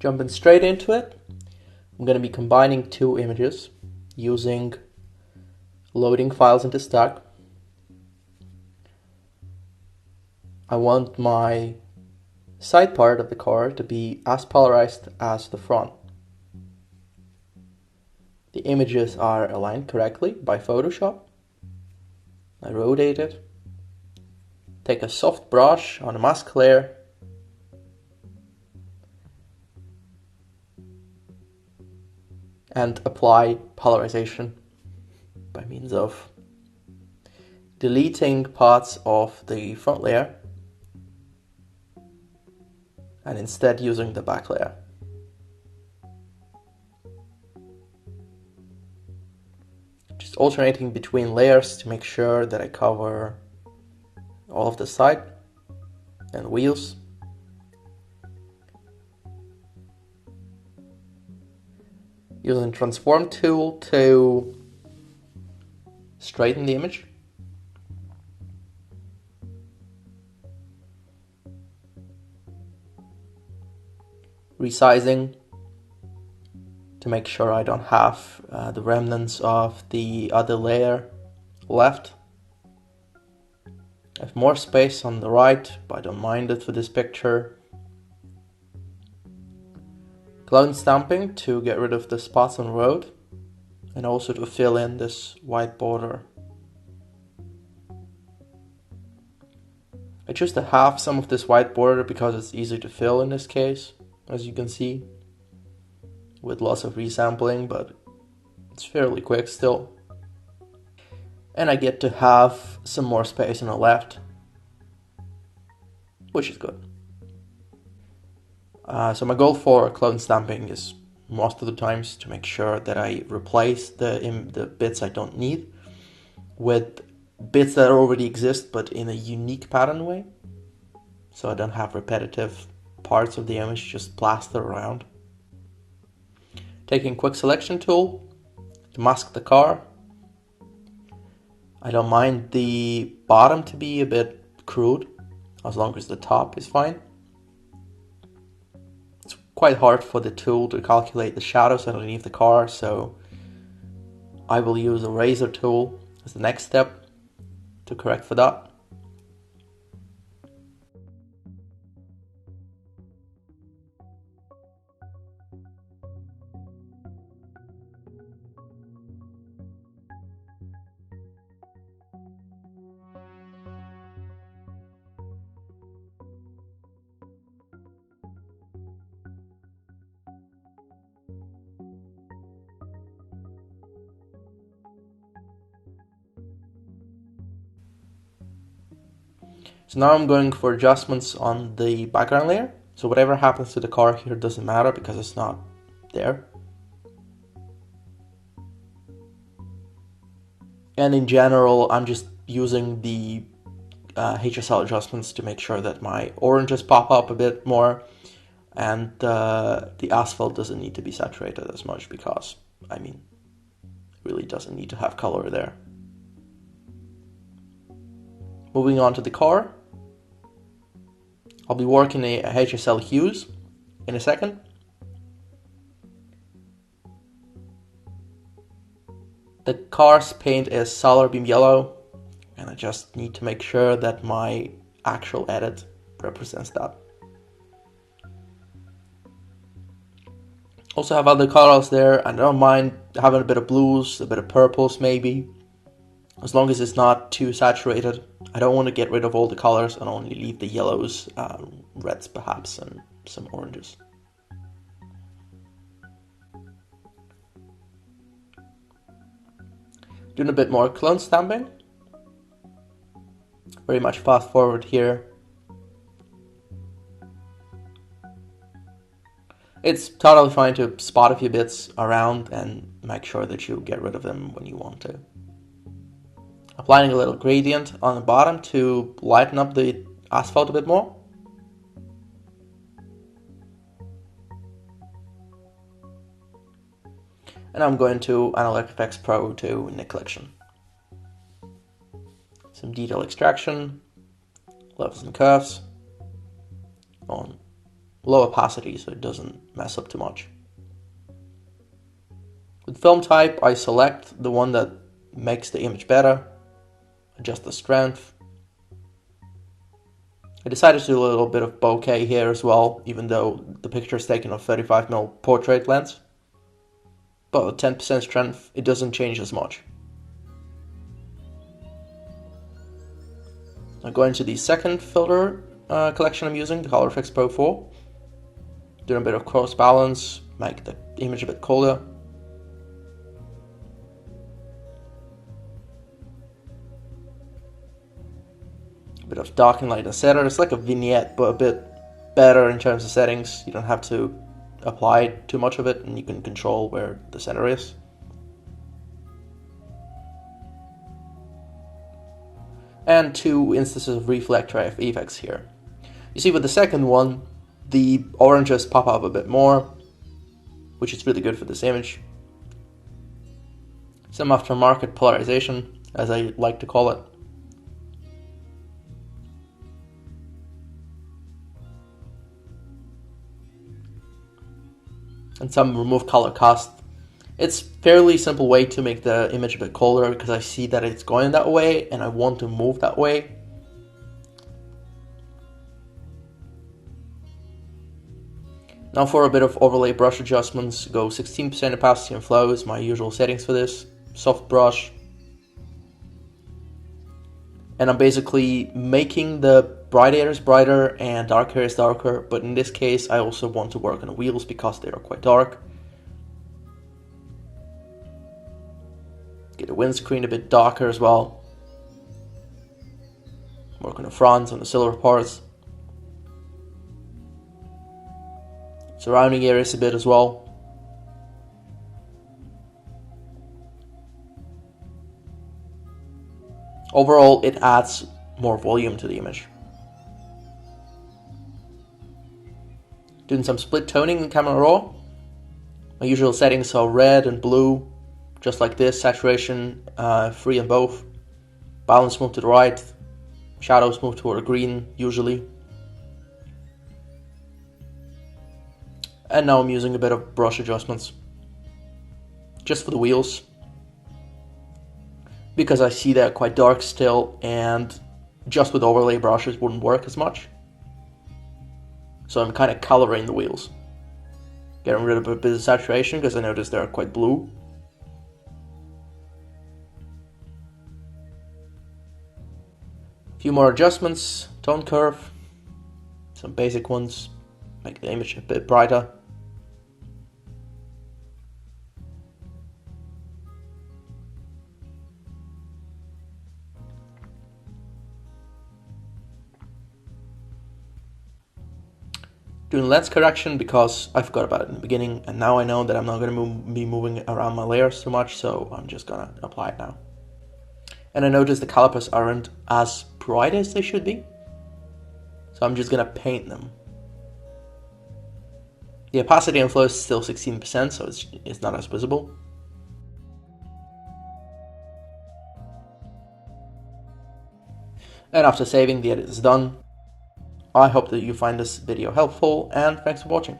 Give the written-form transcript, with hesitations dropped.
Jumping straight into it, I'm going to be combining two images using loading files into stack. I want my side part of the car to be as polarized as the front. The images are aligned correctly by Photoshop. I rotate it, take a soft brush on a mask layer, and apply polarization by means of deleting parts of the front layer and instead using the back layer. Just alternating between layers to make sure that I cover all of the side and wheels. Using transform tool to straighten the image. Resizing to make sure I don't have the remnants of the other layer left. I have more space on the right, but I don't mind it for this picture. Clone stamping to get rid of the spots on the road and also to fill in this white border. I choose to have some of this white border because it's easy to fill in this case, as you can see, with lots of resampling, but it's fairly quick still. And I get to have some more space on the left, which is good. So my goal for clone stamping is most of the times to make sure that I replace the bits I don't need with bits that already exist but in a unique pattern way, so I don't have repetitive parts of the image just plastered around. Taking quick selection tool to mask the car. I don't mind the bottom to be a bit crude as long as the top is fine. It's quite hard for the tool to calculate the shadows underneath the car, so I will use a razor tool as the next step to correct for that. So now I'm going for adjustments on the background layer. So whatever happens to the car here doesn't matter because it's not there. And in general, I'm just using the HSL adjustments to make sure that my oranges pop up a bit more and the asphalt doesn't need to be saturated as much because, I mean, it really doesn't need to have color there. Moving on to the car. I'll be working a HSL hues in a second. The car's paint is solar beam yellow, and I just need to make sure that my actual edit represents that. Also have other colors there, and I don't mind having a bit of blues, a bit of purples maybe, as long as it's not too saturated. I don't want to get rid of all the colors and only leave the yellows, reds perhaps, and some oranges. Doing a bit more clone stamping. Very much fast forward here. It's totally fine to spot a few bits around and make sure that you get rid of them when you want to. Applying a little gradient on the bottom to lighten up the asphalt a bit more. And I'm going to Analytic Effects Pro to Nik Collection. Some detail extraction, levels and curves on low opacity so it doesn't mess up too much. With film type, I select the one that makes the image better, adjust the strength. I decided to do a little bit of bokeh here as well, even though the picture is taken on 35mm portrait lens. But with 10% strength, it doesn't change as much. Now going to the second filter collection I'm using, the ColorFX Pro 4. Doing a bit of cross balance, make the image a bit colder. A bit of dark and light and center. It's like a vignette, but a bit better in terms of settings. You don't have to apply too much of it, and you can control where the center is. And 2 instances of reflector effects here. You see with the second one, the oranges pop up a bit more, which is really good for this image. Some aftermarket polarisation, as I like to call it. And some remove color cast. It's fairly simple way to make the image a bit colder because I see that it's going that way and I want to move that way. Now for a bit of overlay brush adjustments, go 16% opacity and flow is my usual settings for this. Soft brush. And I'm basically making the bright areas brighter and dark areas darker, but in this case I also want to work on the wheels because they are quite dark. Get the windscreen a bit darker as well. Work on the fronts, on the silver parts. Surrounding areas a bit as well. Overall, it adds more volume to the image. Doing some split toning in Camera Raw. My usual settings are red and blue, just like this. Saturation free on both. Balance move to the right. Shadows move toward green usually. And now I'm using a bit of brush adjustments, just for the wheels, because I see they're quite dark still, and just with overlay brushes wouldn't work as much. So I'm kind of coloring the wheels, getting rid of a bit of saturation because I noticed they're quite blue. A few more adjustments, tone curve, some basic ones, make the image a bit brighter. Doing lens correction because I forgot about it in the beginning, and now I know that I'm not going to be moving around my layers too much, so I'm just going to apply it now. And I noticed the calipers aren't as bright as they should be, so I'm just going to paint them. The opacity and flow is still 16%, so it's not as visible. And after saving, the edit is done. I hope that you find this video helpful, and thanks for watching.